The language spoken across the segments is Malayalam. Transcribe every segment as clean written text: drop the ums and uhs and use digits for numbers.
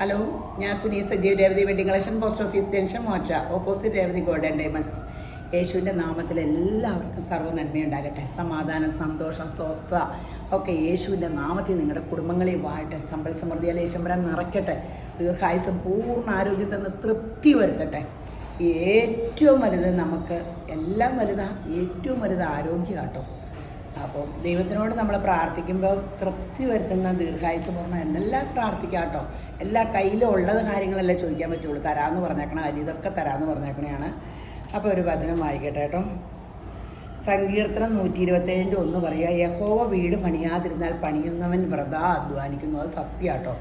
ഹലോ, ഞാൻ Suni Sajeev. Revathi wedding collection, post office junction, മോറ്റ, ഓപ്പോസിറ്റ് രേവതി ഗോൾഡൻ ഡയമണ്ട്സ്. യേശുവിൻ്റെ നാമത്തിൽ എല്ലാവർക്കും സർവ്വ നന്മയുണ്ടാകട്ടെ. സമാധാനം, സന്തോഷം, സ്വസ്ഥത ഒക്കെ യേശുവിൻ്റെ നാമത്തിൽ നിങ്ങളുടെ കുടുംബങ്ങളിൽ വാഴട്ടെ. സമ്പൽ സമൃദ്ധിയാൽ യേശുമ്പരാൻ നിറയ്ക്കട്ടെ. ദീർഘായുസം, പൂർണ്ണ ആരോഗ്യത്തിൽ നിന്ന് തൃപ്തി വരുത്തട്ടെ. ഏറ്റവും വലുത് നമുക്ക് എല്ലാം വലുതാ, ഏറ്റവും വലുത് ആരോഗ്യം കേട്ടോ. അപ്പോൾ ദൈവത്തിനോട് നമ്മൾ പ്രാർത്ഥിക്കുമ്പോൾ തൃപ്തി വരുത്തുന്ന ദീർഘായുസ് പൂർണ്ണ എന്നെല്ലാം പ്രാർത്ഥിക്കാം കേട്ടോ. എല്ലാ കയ്യിലുള്ളത് കാര്യങ്ങളല്ലേ ചോദിക്കാൻ പറ്റുള്ളൂ. തരാമെന്ന് പറഞ്ഞേക്കണ കാര്യം ഇതൊക്കെ തരാമെന്ന് പറഞ്ഞേക്കണയാണ്. അപ്പോൾ ഒരു വചനം വായിക്കട്ടെ കേട്ടോ. സങ്കീർത്തനം 127:1 പറയുക, യഹോവ വീട് പണിയാതിരുന്നാൽ പണിയുന്നവൻ വ്രതാ അധ്വാനിക്കുന്നു. അത് സത്യമാട്ടോ.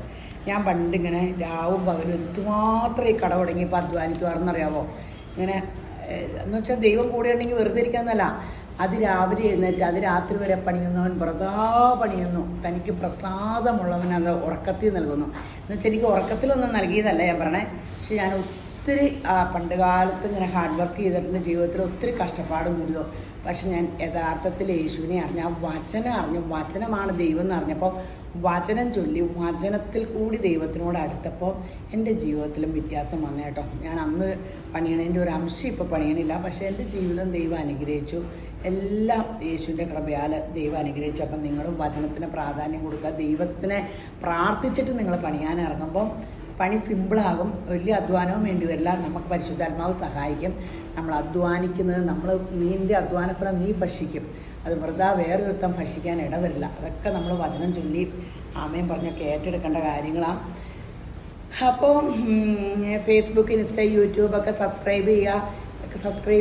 ഞാൻ പണ്ടിങ്ങനെ രാവും പകലും എന്തുമാത്രം ഈ കട തുടങ്ങിയപ്പോൾ അധ്വാനിക്കുവാറെന്നറിയാവോ. ഇങ്ങനെ എന്ന് വെച്ചാൽ ദൈവം കൂടെ ഉണ്ടെങ്കിൽ വെറുതെ ഇരിക്കാമെന്നല്ല, അത് രാവിലെ എഴുന്നേറ്റ് അത് രാത്രി വരെ പണിയുന്നവൻ വ്രതാ പണിയുന്നു. തനിക്ക് പ്രസാദമുള്ളവൻ അത് ഉറക്കത്തിൽ നൽകുന്നു. എന്ന് വെച്ചാൽ എനിക്ക് ഉറക്കത്തിലൊന്നും നൽകിയതല്ല ഞാൻ പറയണേ. പക്ഷെ ഞാൻ ഒത്തിരി പണ്ട് കാലത്ത് ഇങ്ങനെ ഹാർഡ് വർക്ക് ചെയ്തിട്ടുണ്ട്. ജീവിതത്തിൽ ഒത്തിരി കഷ്ടപ്പാടും ദുരിതവും. പക്ഷെ ഞാൻ യഥാർത്ഥത്തിൽ യേശുവിനെ അറിഞ്ഞു, ആ വചനം അറിഞ്ഞു. വചനമാണ് ദൈവം എന്ന് അറിഞ്ഞപ്പോൾ വചനം ചൊല്ലി വചനത്തിൽ കൂടി ദൈവത്തിനോട് അടുത്തപ്പോൾ എൻ്റെ ജീവിതത്തിലും വ്യത്യാസം വന്നു കേട്ടോ. ഞാൻ അന്ന് പണിയണതിൻ്റെ ഒരു അംശം ഇപ്പോൾ പണിയണില്ല. പക്ഷേ എൻ്റെ ജീവിതം ദൈവം അനുഗ്രഹിച്ചു. എല്ലാം യേശുവിൻ്റെ കൃപയാൽ ദൈവം അനുഗ്രഹിച്ചു. അപ്പം നിങ്ങളും വചനത്തിന് പ്രാധാന്യം കൊടുക്കുക. ദൈവത്തിനെ പ്രാർത്ഥിച്ചിട്ട് നിങ്ങൾ പണിയാൻ ഇറങ്ങുമ്പം പണി സിമ്പിളാകും. വലിയ അധ്വാനവും വേണ്ടി വരില്ല. നമുക്ക് പരിശുദ്ധാത്മാവ് സഹായിക്കും. നമ്മൾ അധ്വാനിക്കുന്നത് നിൻ്റെ അധ്വാനഫലം നീ ഭക്ഷിക്കും. അത് വെറുതെ വേറെ ഒരുത്തം ഭക്ഷിക്കാൻ ഇടവരില്ല. അതൊക്കെ നമ്മൾ വചനം ചൊല്ലി ആമയും പറഞ്ഞൊക്കെ ഏറ്റെടുക്കേണ്ട കാര്യങ്ങളാണ്. അപ്പോൾ ഫേസ്ബുക്ക്, ഇൻസ്റ്റ, യൂട്യൂബൊക്കെ സബ്സ്ക്രൈബ്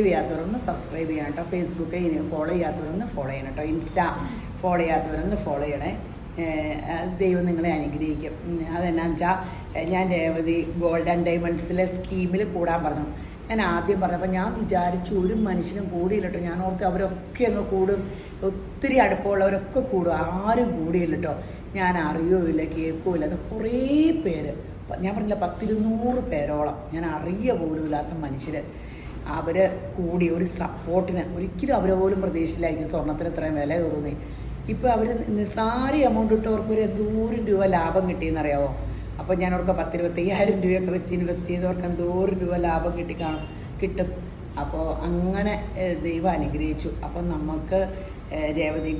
ചെയ്യാത്തവരൊന്ന് സബ്സ്ക്രൈബ് ചെയ്യാം കേട്ടോ. ഫേസ്ബുക്ക് ഫോളോ ചെയ്യാത്തവരൊന്ന് ഫോളോ ചെയ്യണം കേട്ടോ. ഇൻസ്റ്റ ഫോളോ ചെയ്യാത്തവരൊന്ന് ഫോളോ ചെയ്യണേ. ദൈവം നിങ്ങളെ അനുഗ്രഹിക്കും. അതെന്നാന്ന് വെച്ചാൽ ഞാൻ രേവതി ഗോൾഡൻ ഡയമണ്ട്സിലെ സ്കീമിൽ കൂടാൻ പറഞ്ഞു. ഞാൻ ആദ്യം പറഞ്ഞപ്പോൾ ഞാൻ വിചാരിച്ചു ഒരു മനുഷ്യനും കൂടിയില്ല കേട്ടോ. ഞാൻ ഓർത്ത് അവരൊക്കെ അങ്ങ് കൂടും, ഒത്തിരി അടുപ്പമുള്ളവരൊക്കെ കൂടും. ആരും കൂടിയില്ല കേട്ടോ. ഞാൻ അറിയുമില്ല, കേൾക്കുമില്ല. അത് കുറേ പേര്, ഞാൻ പറഞ്ഞില്ല 10-200 പേരോളം ഞാൻ അറിയ പോലും ഇല്ലാത്ത മനുഷ്യർ അവർ കൂടി ഒരു സപ്പോർട്ടിന്. ഒരിക്കലും അവരെ പോലും പ്രതീക്ഷയിലായിരിക്കും സ്വർണ്ണത്തിന് ഇത്രയും വില കയറുന്നേ. ഇപ്പോൾ അവർ നിസ്സാര എമൗണ്ട് ഇട്ടവർക്ക് ഒരു എന്തോരം രൂപ ലാഭം കിട്ടിയെന്നറിയാമോ. അപ്പോൾ ഞാൻ അവർക്ക് 10-25,000 രൂപയൊക്കെ വെച്ച് ഇൻവെസ്റ്റ് ചെയ്തവർക്ക് എന്തോരം രൂപ ലാഭം കിട്ടും. അപ്പോൾ അങ്ങനെ ദൈവം അനുഗ്രഹിച്ചു. അപ്പം നമുക്ക് രേവതി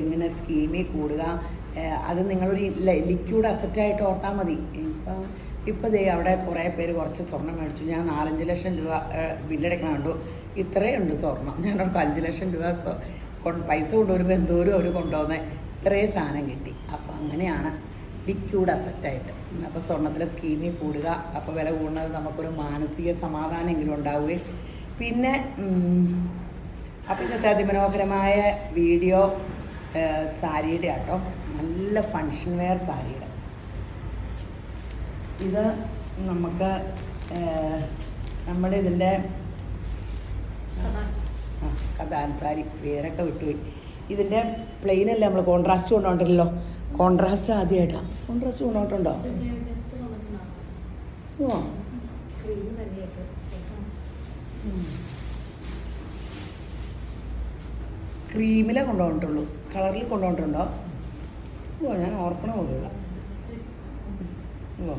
ഇങ്ങനെ സ്കീമിൽ കൂടുക. അത് നിങ്ങളൊരു ലിക്വിഡ് അസറ്റായിട്ട് ഓർത്താൽ മതി. ഇപ്പോൾ അവിടെ കുറേ പേര് കുറച്ച് സ്വർണം മേടിച്ചു. ഞാൻ 4-5 ലക്ഷം രൂപ ബില്ലടയ്ക്കണ കണ്ടു. ഇത്രയേ ഉണ്ട് സ്വർണം. ഞാൻ അവർക്ക് 5 ലക്ഷം രൂപ പൈസ കൊണ്ടുവരുമ്പോൾ എന്തോരം അവർ കൊണ്ടുവന്നത് ഇത്രയും സാധനം കിട്ടി. അപ്പോൾ അങ്ങനെയാണ് ലിക്വിഡ് അസറ്റായിട്ട്. അപ്പോൾ സ്വർണ്ണത്തിലെ സ്കീമിൽ കൂടുക. അപ്പോൾ വില കൂടുന്നത് നമുക്കൊരു മാനസിക സമാധാനമെങ്കിലും ഉണ്ടാവുകയും പിന്നെ അപ്പോൾ ഇന്നത്തെ അതിമനോഹരമായ വീഡിയോ സാരിയുടെ ആട്ടോ. നല്ല ഫങ്ഷൻ വെയർ സാരിയുടെ ഇത് നമുക്ക് നമ്മുടെ ഇതിൻ്റെ കഥാൻ സാരി പേരൊക്കെ വിട്ടുപോയി. ഇതിൻ്റെ പ്ലെയിനല്ലേ നമ്മൾ കോൺട്രാസ്റ്റ് കൊണ്ടുപോകണ്ടല്ലോ. കോൺട്രാസ്റ്റ് ആദ്യമായിട്ടാണ്. കോൺട്രാസ്റ്റ് കൊണ്ടുപോയിട്ടുണ്ടോ? ഓ, ക്രീമിലേ കൊണ്ടുപോയിട്ടുള്ളൂ. കളറിൽ കൊണ്ടുപോയിട്ടുണ്ടോ? ഓ, ഞാൻ ഓർക്കണ പോലുമില്ല. ഓ,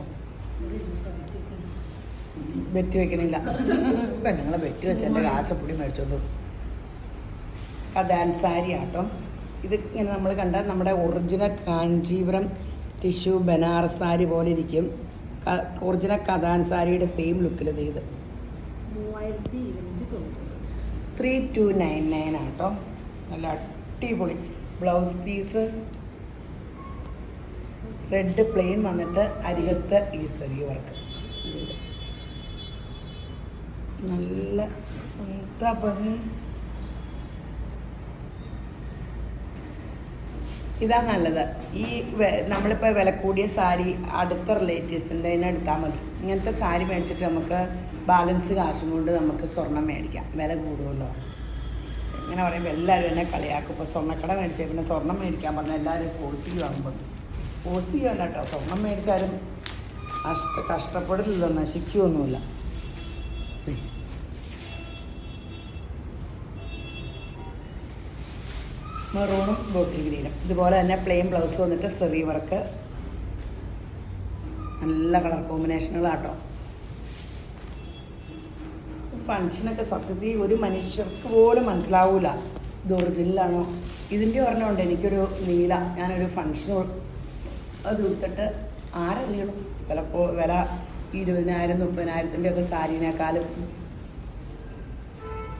ബെറ്റ് വെക്കണില്ല. പെണ്ണുങ്ങളെ ബെറ്റ് വെച്ച് എൻ്റെ കാശപ്പൊടി മേടിച്ചോളൂ. കഥാൻ സാരി ആട്ടോ. ഇത് ഇങ്ങനെ നമ്മൾ കണ്ട നമ്മുടെ ഒറിജിനൽ കാഞ്ചീപുരം ടിഷ്യൂ ബനാറസ് സാരി പോലെ ഇരിക്കും. ഒറിജിനൽ കഥാൻ സാരിയുടെ സെയിം ലുക്കിൽ ഇത് 3299 ആട്ടോ. നല്ല അടിപൊളി ബ്ലൗസ് പീസ് റെഡ് പ്ലെയിൻ വന്നിട്ട് അരികത്ത് ഈ ചെറിയ വർക്ക്. നല്ല എന്താ ഭംഗി. ഇതാ നല്ലത്. ഈ നമ്മളിപ്പോൾ വില കൂടിയ സാരി അടുത്ത റിലേറ്റീവ്സിൻ്റെ അതിനെ എടുത്താൽ മതി. ഇങ്ങനത്തെ സാരി മേടിച്ചിട്ട് നമുക്ക് ബാലൻസ് കാശും കൊണ്ട് നമുക്ക് സ്വർണം മേടിക്കാം. വില കൂടുമല്ലോ. ഇങ്ങനെ പറയുമ്പോൾ എല്ലാവരും എന്നെ കളിയാക്കും. ഇപ്പോൾ സ്വർണ്ണക്കട മേടിച്ചാൽ പിന്നെ സ്വർണം മേടിക്കാൻ പറഞ്ഞാൽ എല്ലാവരും ഫോഴ്സ് ചെയ്യുവാകുമ്പോൾ ഫോഴ്സ് ചെയ്യുമല്ല കേട്ടോ. സ്വർണം മേടിച്ചാലും കഷ്ടപ്പെടില്ലല്ലോ, നശിക്കുകയൊന്നുമില്ല. മെറൂണും ബോട്ടിൽ ഗ്രീനും ഇതുപോലെ തന്നെ പ്ലെയിൻ ബ്ലൗസ് വന്നിട്ട് സെറി വർക്ക് നല്ല കളർ കോമ്പിനേഷനുകളാട്ടോ. ഫങ്ഷനൊക്കെ സത്യത്തിൽ ഒരു മനുഷ്യർക്ക് പോലും മനസ്സിലാവൂല ഇത് ഒറിജിനലാണോ. ഇതിൻ്റെ ഒരെണ്ണമുണ്ട് എനിക്കൊരു നീല, ഞാനൊരു ഫങ്ഷന് അത് കൊടുത്തിട്ട് ആരറിയണം വില 20,000 30,000 ഒക്കെ സാരീനേക്കാളും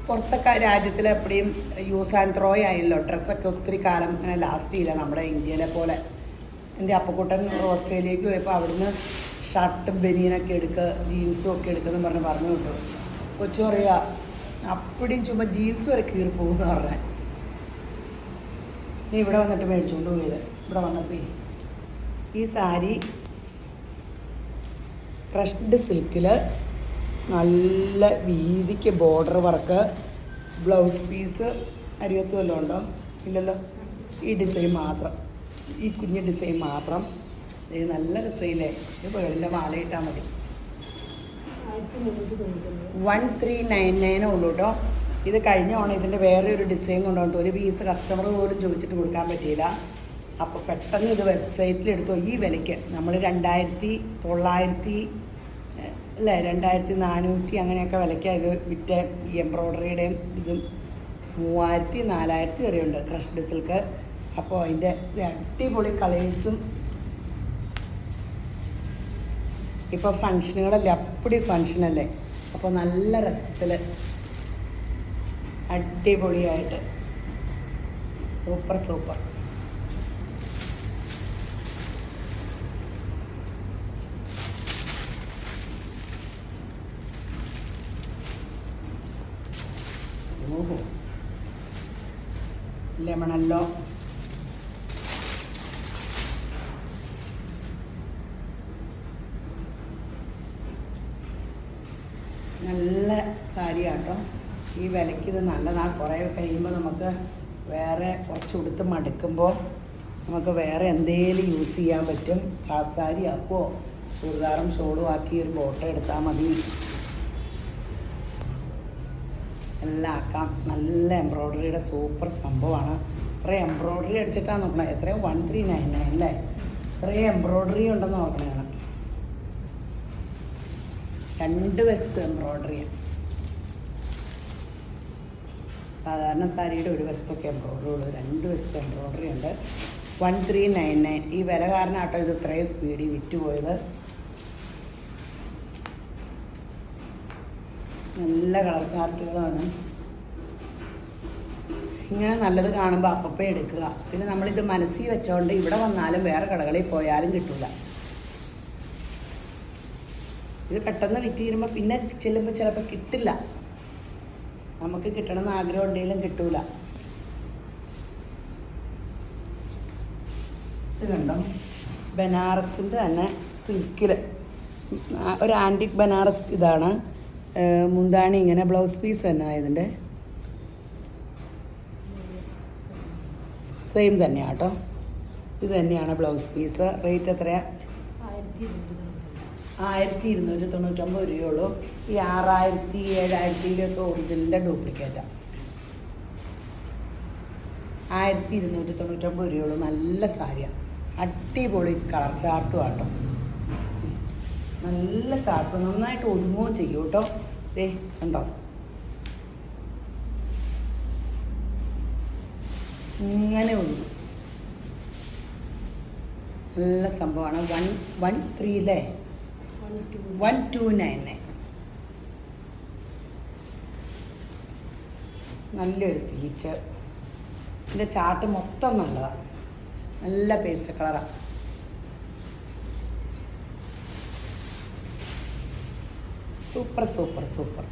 പുറത്തൊക്കെ രാജ്യത്തിൽ എപ്പോഴും യൂസ് ആൻഡ് ത്രോ ആയല്ലോ. ഡ്രസ്സൊക്കെ ഒത്തിരി കാലം അങ്ങനെ ലാസ്റ്റ് ചെയ്യില്ല നമ്മുടെ ഇന്ത്യയിലെ പോലെ. എൻ്റെ അപ്പക്കുട്ടൻ ഓസ്ട്രേലിയക്ക് പോയപ്പോൾ അവിടുന്ന് ഷർട്ടും ബനിയനൊക്കെ എടുക്കുക, ജീൻസും ഒക്കെ എടുക്കുമെന്ന് പറഞ്ഞു വിട്ടു. കൊച്ചു പറയുക അപ്പടിയും ചുമ്മാ ജീൻസ് വരെ കീറിപ്പോകുമെന്ന് പറഞ്ഞാൽ. നീ ഇവിടെ വന്നിട്ട് മേടിച്ചുകൊണ്ട് പോയത്. ഇവിടെ വന്നപ്പോൾ ഈ സാരി ക്രഷ്ഡ് സിൽക്കിൽ നല്ല വീതിക്ക് ബോർഡർ വർക്ക്, ബ്ലൗസ് പീസ് അരികത്ത് വല്ലതും ഉണ്ടോ? ഇല്ലല്ലോ. ഈ ഡിസൈൻ മാത്രം, ഈ കുഞ്ഞ് ഡിസൈൻ മാത്രം. ഇത് നല്ല ഡിസൈനേ. ഇത് പേളിൻ്റെ മാല ഇട്ടാൽ മതി. 1399 ഉള്ളൂ കേട്ടോ. ഇത് കഴിഞ്ഞ ഓണം ഇതിൻ്റെ വേറെ ഒരു ഡിസൈൻ കൊണ്ടുപോയിട്ട് ഒരു പീസ് കസ്റ്റമർ പോലും ചോദിച്ചിട്ട് കൊടുക്കാൻ പറ്റിയില്ല. അപ്പോൾ പെട്ടെന്ന് ഇത് വെബ്സൈറ്റിലെടുത്തോ. ഈ വിലയ്ക്ക് നമ്മൾ 2,900 അല്ലേ 2,400 അങ്ങനെയൊക്കെ വിലയ്ക്കാണ് ഇത് വിറ്റ. ഈ എംബ്രോയ്ഡറിയുടെയും ഇതും 3,000 4,000 വരെയുണ്ട് ക്രഷ്ഡ് സിൽക്ക്. അപ്പോൾ അതിൻ്റെ അടിപൊളി കളേഴ്സും ഇപ്പോൾ ഫങ്ഷനുകളല്ലേ, അപ്പടി ഫങ്ഷനല്ലേ. അപ്പോൾ നല്ല രസത്തിൽ അടിപൊളിയായിട്ട് സൂപ്പർ സൂപ്പർ. ഓഹോ ലെമണല്ലോ. നല്ല സാരിയാട്ടോ. ഈ വിലയ്ക്ക് ഇത് നല്ലതാണ്. കുറേ കഴിയുമ്പോൾ നമുക്ക് വേറെ കുറച്ച് ഉടുത്ത് മടുക്കുമ്പോൾ നമുക്ക് വേറെ എന്തെങ്കിലും യൂസ് ചെയ്യാൻ പറ്റും. ഹാഫ് സാരി ആക്കുമോ ചുരിദാറും ഷോളും ആക്കി ഒരു ബോട്ടം എടുത്താൽ മതി. എല്ലാം ആക്കാം. നല്ല എംബ്രോയ്ഡറിയുടെ സൂപ്പർ സംഭവമാണ്. കുറേ എംബ്രോയ്ഡറി അടിച്ചിട്ടാണ് നോക്കണേ. എത്രയോ 1399 അല്ലേ. കുറേ എംബ്രോയ്ഡറി ഉണ്ടെന്ന് നോക്കണേ. 2 വശത്ത് എംബ്രോയ്ഡറി. സാധാരണ സാരിയുടെ ഒരു വശത്തൊക്കെ എംബ്രോയ്ഡറി ഉള്ളൂ. 2 വശത്ത് എംബ്രോയ്ഡറി ഉണ്ട്. 1399. ഈ വില കാരണം ആട്ടോ ഇത് ഇത്രയും സ്പീഡിൽ വിറ്റുപോയത്. നല്ല കളർ ചാർട്ടുകളാണ്. ഇങ്ങനെ നല്ലത് കാണുമ്പോൾ അപ്പം എടുക്കുക. പിന്നെ നമ്മളിത് മനസ്സിൽ വെച്ചോണ്ട് ഇവിടെ വന്നാലും വേറെ കടകളിൽ പോയാലും കിട്ടില്ല. ഇത് പെട്ടെന്ന് വിറ്റ് തീരുമ്പോൾ പിന്നെ ചെല്ലുമ്പോൾ ചിലപ്പോൾ കിട്ടില്ല. നമുക്ക് കിട്ടണമെന്ന് ആഗ്രഹം ഉണ്ടെങ്കിലും കിട്ടൂല. ഇത് കണ്ടോ, ബനാറസിൻ്റെ തന്നെ സിൽക്കിൽ ഒരു ആൻറ്റിക് ബനാറസ്. ഇതാണ് മുന്താണി. ഇങ്ങനെ ബ്ലൗസ് പീസ് തന്നെ ഇതിൻ്റെ സെയിം തന്നെയാണ് കേട്ടോ. ഇത് തന്നെയാണ് ബ്ലൗസ് പീസ്. റേറ്റ് എത്രയാണ്? 1,299 രൂപയുള്ളൂ. ഈ 6,000 7,000 ഒറിജിനലിൻ്റെ ഡ്യൂപ്ലിക്കേറ്റാണ്. 1,299 രൂപയുള്ളൂ. നല്ല സാരിയാണ്. അടിപൊളി കളർ ചാർട്ടും ആട്ടോ. നല്ല ചാർട്ട്, നന്നായിട്ട് ഒതുങ്ങുകയും ചെയ്യും കേട്ടോ. ദേ കണ്ടോ, ഇങ്ങനെ ഒതുങ്ങും. നല്ല സംഭവമാണ്. 113 അല്ലേ, 1299. നല്ലൊരു പീച്ച്. ഇതിൻ്റെ ചാർട്ട് മൊത്തം നല്ലതാണ്. നല്ല പേസ്റ്റ് കളറാണ്. Super super super.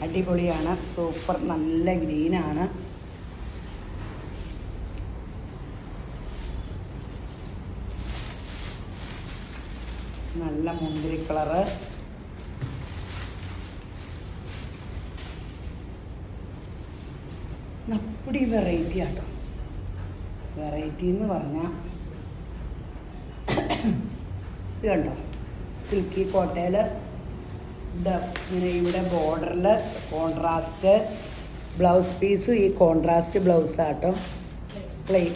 അടിപൊളിയാണ്. സൂപ്പർ. നല്ല ഗ്രീനാണ്. നല്ല മുന്തിരി കളറ്. അപ്പടി വെറൈറ്റി ആട്ടോ. വെറൈറ്റി എന്ന് പറഞ്ഞാൽ ഇത് കണ്ടോ, സിൽക്കി കോട്ടയിൽ ഇങ്ങനെ ഇവിടെ ബോർഡറിൽ കോൺട്രാസ്റ്റ് ബ്ലൗസ് പീസും ഈ കോൺട്രാസ്റ്റ് ബ്ലൗസാട്ടോ. പ്ലെയിൻ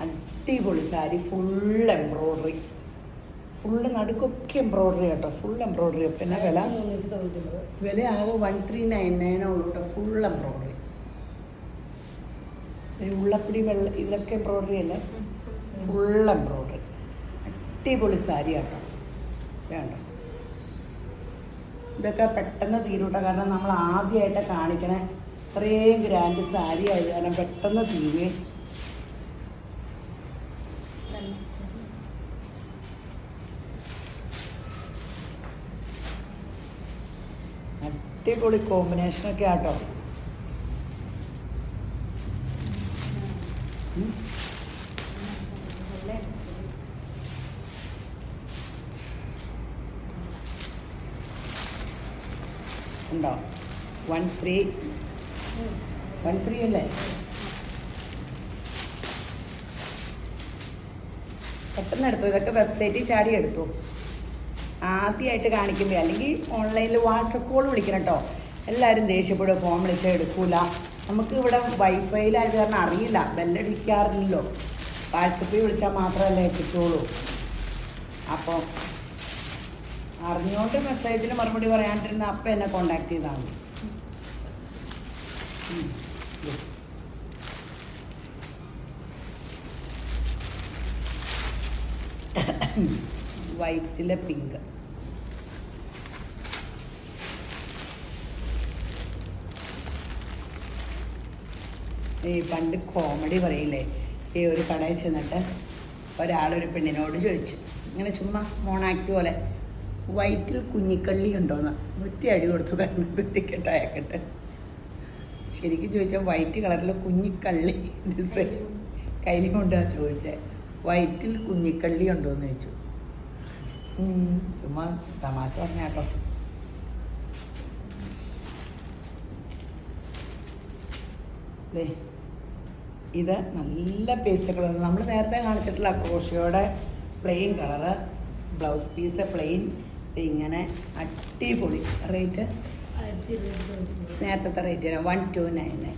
അടിപൊളി സാരി, ഫുൾ എംബ്രോയ്ഡറി, ഫുള്ള് നടുക്കൊക്കെ എംബ്രോയ്ഡറി കേട്ടോ, ഫുൾ എംബ്രോയ്ഡറി. പിന്നെ വില ആകെ 1399 ഉള്ളൂ കേട്ടോ, ഫുൾ എംബ്രോയ്ഡറി. ഉള്ളപ്പിടി ഇതൊക്കെ എംബ്രോയ്ഡറി അല്ലേ, ഫുൾ എംബ്രോയ്ഡറി. അടിപൊളി സാരി കേട്ടോ, വേണ്ട ഇതൊക്കെ പെട്ടെന്ന് തീരൂട്ടോ, കാരണം നമ്മൾ ആദ്യമായിട്ട് കാണിക്കണേ ഇത്രയും ഗ്രാൻഡ് സാരി ആയത് കാരണം പെട്ടെന്ന് തീരുവേ. അടിപൊളി കോമ്പിനേഷനൊക്കെ ആട്ടോ. ഉണ്ടോ 13 അല്ലേ? പെട്ടെന്ന് എടുത്തു, ഇതൊക്കെ വെബ്സൈറ്റിൽ ചാടി എടുത്തു ആദ്യമായിട്ട് കാണിക്കുമ്പോൾ. അല്ലെങ്കിൽ ഓൺലൈനിൽ വാട്സപ്പ് കോൾ വിളിക്കണം കേട്ടോ. എല്ലാവരും ദേഷ്യപ്പെടും, ഫോൺ വിളിച്ചാൽ എടുക്കൂല. നമുക്ക് ഇവിടെ വൈഫൈയിലായത് കാരണം അറിയില്ല, ബെല്ലടിക്കാറില്ലല്ലോ. വാട്സപ്പിൽ വിളിച്ചാൽ മാത്രമല്ലേ കിട്ടുള്ളൂ. അപ്പോൾ അറിഞ്ഞോണ്ട് മെസ്സേജിന് മറുപടി പറയാണ്ടിരുന്ന അപ്പം എന്നെ കോണ്ടാക്ട് ചെയ്താൽ മതി. വൈറ്റിലെ പിങ്ക്, ഈ പണ്ട് കോമഡി പറയില്ലേ, ഈ ഒരു കടയിൽ ചെന്നിട്ട് ഒരാളൊരു പെണ്ണിനോട് ചോദിച്ചു, ഇങ്ങനെ ചുമ്മാ മോണാക്ട് പോലെ, വൈറ്റിൽ കുഞ്ഞിക്കള്ളി ഉണ്ടോയെന്ന്. ഒറ്റ അടി കൊടുത്തു, കാരണം ടിക്കറ്റ് അയക്കട്ടെ. ശരിക്കും ചോദിച്ചാൽ വൈറ്റ് കളറിൽ കുഞ്ഞിക്കള്ളി ഡിസൈൻ കയ്യിൽ കൊണ്ടാണ് ചോദിച്ചത്. വൈറ്റിൽ കുഞ്ഞിക്കള്ളി ഉണ്ടോയെന്ന് ചോദിച്ചു. ചുമ്മാ തമാശ പറഞ്ഞാട്ടോ. ഇത് നല്ല പേസ്റ്റ് കളർ, നമ്മൾ നേരത്തെ കാണിച്ചിട്ടുള്ള ക്രോഷിയോടെ plain colour, blouse piece plain. ഇങ്ങനെ അടിപൊളി. റേറ്റ് നേരത്തെ റേറ്റ് 1299.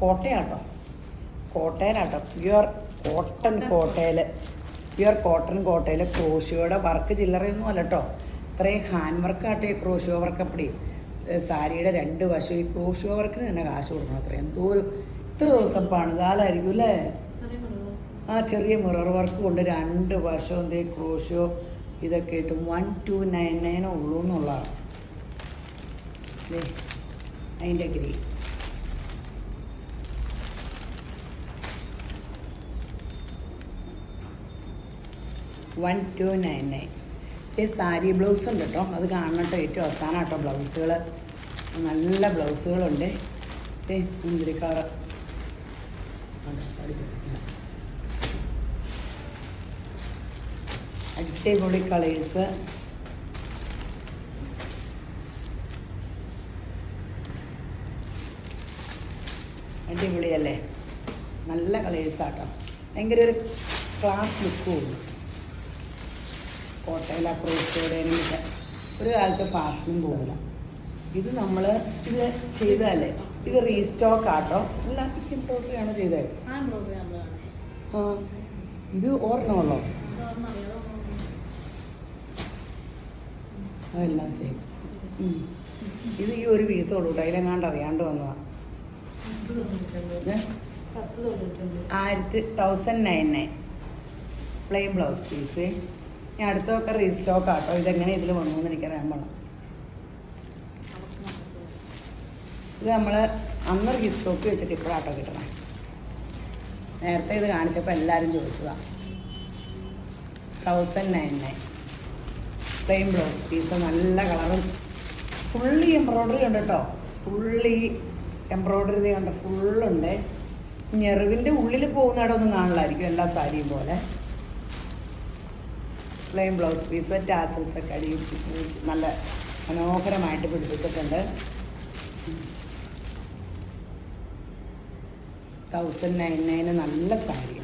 കോട്ടയാട്ടോ, കോട്ടയിലാട്ടോ, പ്യുവർ കോട്ടൺ കോട്ടയിൽ ക്രോഷിയോടെ വർക്ക് ചില്ലറയൊന്നും അല്ല കേട്ടോ. ഇത്രയും ഹാൻഡ് വർക്കാട്ടോ ഈ ക്രോഷിയോ വർക്ക്. അപ്പടി സാരിയുടെ 2 വശം ഈ ക്രോഷിയോ വർക്കിന് തന്നെ കാശ് കൊടുക്കണം. അത്രയും ഇത്ര ദിവസം പണിതാലായിരിക്കും അല്ലേ? ആ ചെറിയ മിറർ വർക്ക് കൊണ്ട് 2 വശം എന്തേ ക്രോഷിയോ ഇതൊക്കെ ഇട്ട് 1299 ഉള്ളൂ എന്നുള്ളതാണ്. അതിൻ്റെ ഗ്രീൻ 1299. ഈ സാരി ബ്ലൗസ് ഉണ്ട് കേട്ടോ, അത് കാണണം കേട്ടോ. ഏറ്റവും അവസാനം കേട്ടോ ബ്ലൗസുകൾ, നല്ല ബ്ലൗസുകളുണ്ട്. മുന്തിരി കളർ അടിപൊളി കളേഴ്സ്. അടിപൊളിയല്ലേ, നല്ല കളേഴ്സാട്ടോ. ഭയങ്കര ഒരു ക്ലാസ് ലുക്കും ഉണ്ട്. കോട്ടയില ക്രോഷിയോടെ ഒരു കാലത്ത് ഫാഷനും പോകില്ല. ഇത് നമ്മൾ ഇത് ചെയ്തതല്ലേ, ഇത് റീസ്റ്റോക്ക് ആട്ടോ. അല്ല എംബ്രോയ്ഡറിയാണോ ചെയ്തത്? ആ ഇത് ഓർമ്മയുള്ളോ? അതെല്ലാം സെയിം. ഇത് ഈ ഒരു പീസ് ഉള്ളൂ കേട്ടോ, അതിലെങ്ങാണ്ട് അറിയാണ്ട് വന്നതാണ്. 1099 പ്ലെയിൻ ബ്ലൗസ് പീസ്. ഞാൻ അടുത്തൊക്കെ റീസ്റ്റോക്ക് ആട്ടോ. ഇതെങ്ങനെ ഇതിൽ വന്നു എന്ന് എനിക്കറിയാൻ പാടില്ല. ഇത് നമ്മൾ അന്ന് റീസ്റ്റോക്ക് വെച്ചിട്ട് ഇപ്പോഴാട്ടോ കിട്ടണേ. നേരത്തെ ഇത് കാണിച്ചപ്പോൾ എല്ലാവരും ചോദിച്ചതാണ്. 1099 പ്ലെയിൻ ബ്ലൗസ് പീസ്, നല്ല കളറും. ഫുള്ളി എംബ്രോയ്ഡറി ഉണ്ട് കേട്ടോ, ഫുള്ളി എംബ്രോയ്ഡറി ഉണ്ട്, ഫുള്ളുണ്ട്. ഞെറിവിൻ്റെ ഉള്ളിൽ പോകുന്നിടമൊന്നും കാണില്ലായിരിക്കും എല്ലാ സാരിയും പോലെ. പ്ലെയിൻ ബ്ലൗസ് പീസ്, ടാസൽസ് ഒക്കെ അടി നല്ല മനോഹരമായിട്ട് പിടിപ്പിച്ചിട്ടുണ്ട്. 1099 നല്ല സാരി.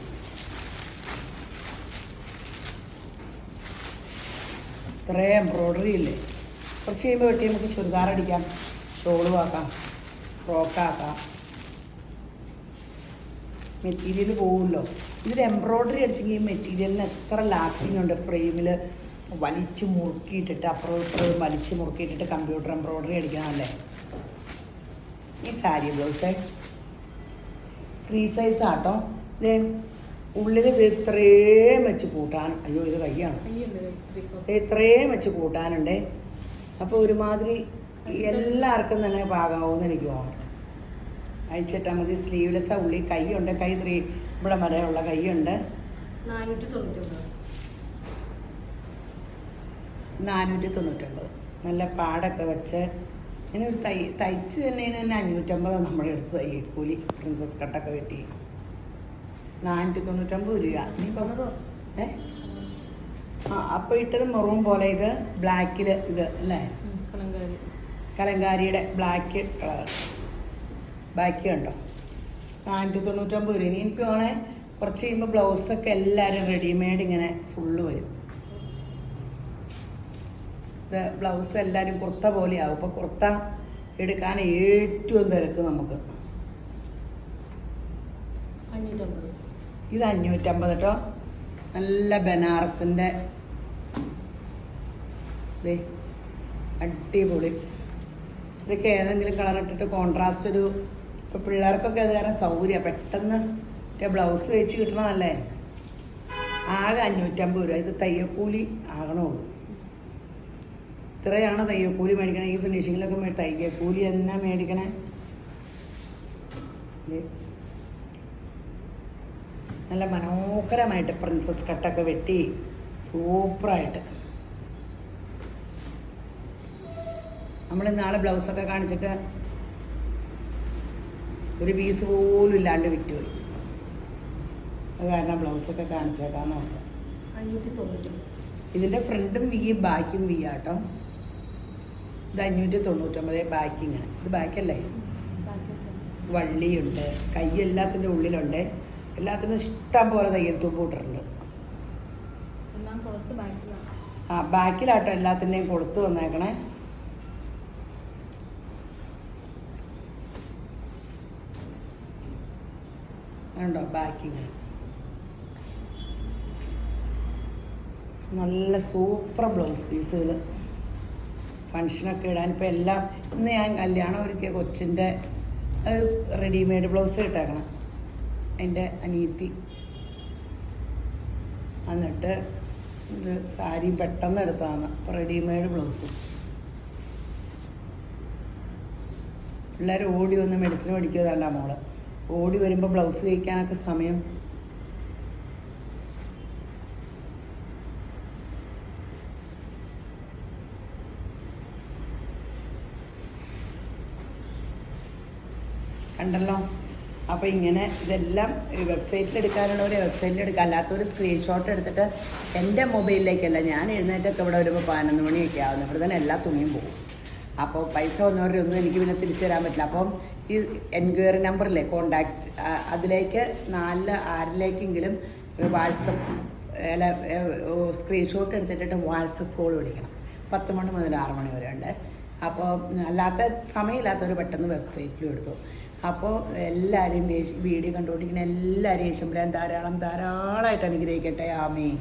ഇത്രയും എംബ്രോയ്ഡറി ഇല്ലേ. കുറച്ച് കഴിയുമ്പോൾ വെട്ടി നമുക്ക് ചുരിദാർ അടിക്കാം, ഷോളും ആക്കാം, ഫ്രോക്കാക്കാം. മെറ്റീരിയൽ പോകുമല്ലോ. ഇതിൽ എംബ്രോയ്ഡറി അടിച്ചെങ്കിൽ ഈ മെറ്റീരിയലിന് എത്ര ലാസ്റ്റിംഗ് ഉണ്ട്. ഫ്രെയിമിൽ വലിച്ച് മുറുക്കിയിട്ടിട്ട് അപ്പുറം ഇപ്പുറം വലിച്ച് മുറുക്കിയിട്ടിട്ട് കമ്പ്യൂട്ടർ എംബ്രോയ്ഡറി അടിക്കണമല്ലേ. ഈ സാരി ബ്ലൗസേ ഫ്രീ സൈസ് ആട്ടോ. ഇത് ഉള്ളിൽ ഇത് ഇത്രയും വെച്ച് കൂട്ടാൻ, അയ്യോ ഇത് കയ്യാണ്, ഇത്രയും വെച്ച് കൂട്ടാനുണ്ട്. അപ്പോൾ ഒരുമാതിരി എല്ലാവർക്കും തന്നെ പാകാവുമെന്ന് എനിക്ക് തോന്നുന്നു. അയച്ചിട്ടാൽ മതി. സ്ലീവ്ലെസ്സാണ്. ഉള്ളി കൈയുണ്ട്, കൈ ഇവിടെ വരെയുള്ള കൈയുണ്ട്. 499. നല്ല പാടൊക്കെ വെച്ച് ഇങ്ങനെ ഒരു തയ്ച്ച് തന്നെ 550 നമ്മുടെ അടുത്ത് തയ്യക്കൂലി. പ്രിൻസസ് കട്ടൊക്കെ വെട്ടി 499 രൂപ. നീ പറഞ്ഞോ. അപ്പോൾ ഇട്ടത് മെറൂൺ പോലെ, ഇത് ബ്ലാക്കിൽ, ഇത് അല്ലേ കലങ്കാരിയുടെ ബ്ലാക്ക് കളർ ബാക്കി കണ്ടോ. 499 രൂപ. എനിക്ക് തോന്നണേ കുറച്ച് കഴിയുമ്പോൾ ബ്ലൗസൊക്കെ എല്ലാവരും റെഡിമെയ്ഡ് ഇങ്ങനെ ഫുള്ള് വരും. ഇത് ബ്ലൗസ് എല്ലാവരും കുർത്ത പോലെയാവും. ഇപ്പോൾ കുർത്ത എടുക്കാൻ ഏറ്റവും തിരക്ക് നമുക്ക്. ഇത് 550 കേട്ടോ. നല്ല ബനാറസിൻ്റെ അടിപൊളി. ഇതൊക്കെ ഏതെങ്കിലും കളർ ഇട്ടിട്ട് കോൺട്രാസ്റ്റ് ഒരു, ഇപ്പോൾ പിള്ളേർക്കൊക്കെ അത് കാരണം സൗകര്യമാണ്. പെട്ടെന്ന് ബ്ലൗസ് വെച്ച് കിട്ടണമല്ലേ. ആകെ 550 രൂപ. ഇത് തയ്യക്കൂലി ആകണമുള്ളൂ. ഇത്രയാണ് തയ്യക്കൂലി മേടിക്കണേ. ഈ ഫിനിഷിങ്ങിലൊക്കെ തയ്യക്കൂലി എന്നാ മേടിക്കണേ. നല്ല മനോഹരമായിട്ട് പ്രിൻസസ് കട്ടൊക്കെ വെട്ടി സൂപ്പറായിട്ട്. നമ്മൾ നാളെ ബ്ലൗസൊക്കെ കാണിച്ചിട്ട് ഒരു പീസ് പോലും ഇല്ലാണ്ട് വിറ്റുപോയി. അത് കാരണം ബ്ലൗസൊക്കെ കാണിച്ചേക്കാന്ന് നോക്കാം. 590. ഇതിൻ്റെ ഫ്രണ്ടും വി ബാക്കും വി ആട്ടോ. ഇത് 599 ബാക്കി ഇങ്ങനെ. ഇത് ബാക്കല്ലേ. വള്ളിയുണ്ട്, കൈ എല്ലാത്തിൻ്റെ ഉള്ളിലുണ്ട്. എല്ലാത്തിനും ഇഷ്ടം പോലെ തയ്യൽ തുമ്പ് ഇട്ടിട്ടുണ്ട്. ബാക്കിലാട്ടോ എല്ലാത്തിൻ്റെയും കൊളുത്ത് വന്നേക്കണേ. ഉണ്ടോ ബാക്കിങ്. നല്ല സൂപ്പർ ബ്ലൗസ് പീസുകൾ ഫങ്ഷനൊക്കെ ഇടാൻ. ഇപ്പോൾ എല്ലാം ഇന്ന് ഞാൻ കല്യാണം ഒരുക്കിയ കൊച്ചിൻ്റെ റെഡിമെയ്ഡ് ബ്ലൗസ് ഇട്ടേക്കണം. എൻ്റെ അനിയത്തി എന്നിട്ട് ഒരു സാരി പെട്ടെന്ന് എടുത്തതാണ്. അപ്പോൾ റെഡിമെയ്ഡ് ബ്ലൗസ്. പിള്ളേർ ഓടി വന്ന് മെഡിസിൻ പഠിക്കുന്നതാണ്ടാ മോള്. ഓടി വരുമ്പോൾ ബ്ലൗസ് തയ്ക്കാനൊക്കെ സമയം. കണ്ടല്ലോ. അപ്പോൾ ഇങ്ങനെ ഇതെല്ലാം വെബ്സൈറ്റിൽ എടുക്കാനുള്ളവർ വെബ്സൈറ്റിൽ എടുക്കുക. അല്ലാത്തവർ സ്ക്രീൻഷോട്ട് എടുത്തിട്ട് എൻ്റെ മൊബൈലിലേക്കല്ല. ഞാൻ എഴുന്നേറ്റൊക്കെ ഇവിടെ വരുമ്പോൾ 11 മണിയൊക്കെ ആവുന്നു. ഇവിടെ തന്നെ എല്ലാ തുണിയും പോകും. അപ്പോൾ പൈസ വന്നവരുടെ ഒന്നും എനിക്ക് പിന്നെ തിരിച്ചു തരാൻ പറ്റില്ല. അപ്പം ഈ എൻക്വയറി നമ്പറിലെ കോണ്ടാക്ട് അതിലേക്ക് 4 ആരിലേക്കെങ്കിലും വാട്സപ്പ് അല്ല സ്ക്രീൻഷോട്ട് എടുത്തിട്ട് വാട്സപ്പ് കോൾ വിളിക്കണം. 10 മണി മുതൽ 6 മണി വരെ ഉണ്ട്. അപ്പോൾ അല്ലാത്ത സമയമില്ലാത്തവർ പെട്ടെന്ന് വെബ്സൈറ്റിലും എടുത്തു. അപ്പോൾ എല്ലാവരും വീഡിയോ കണ്ടുകൊണ്ടിരിക്കുന്ന എല്ലാവരും യേശുമ്പരാൻ ധാരാളമായിട്ട് അനുഗ്രഹിക്കട്ടെ. ആമേൻ.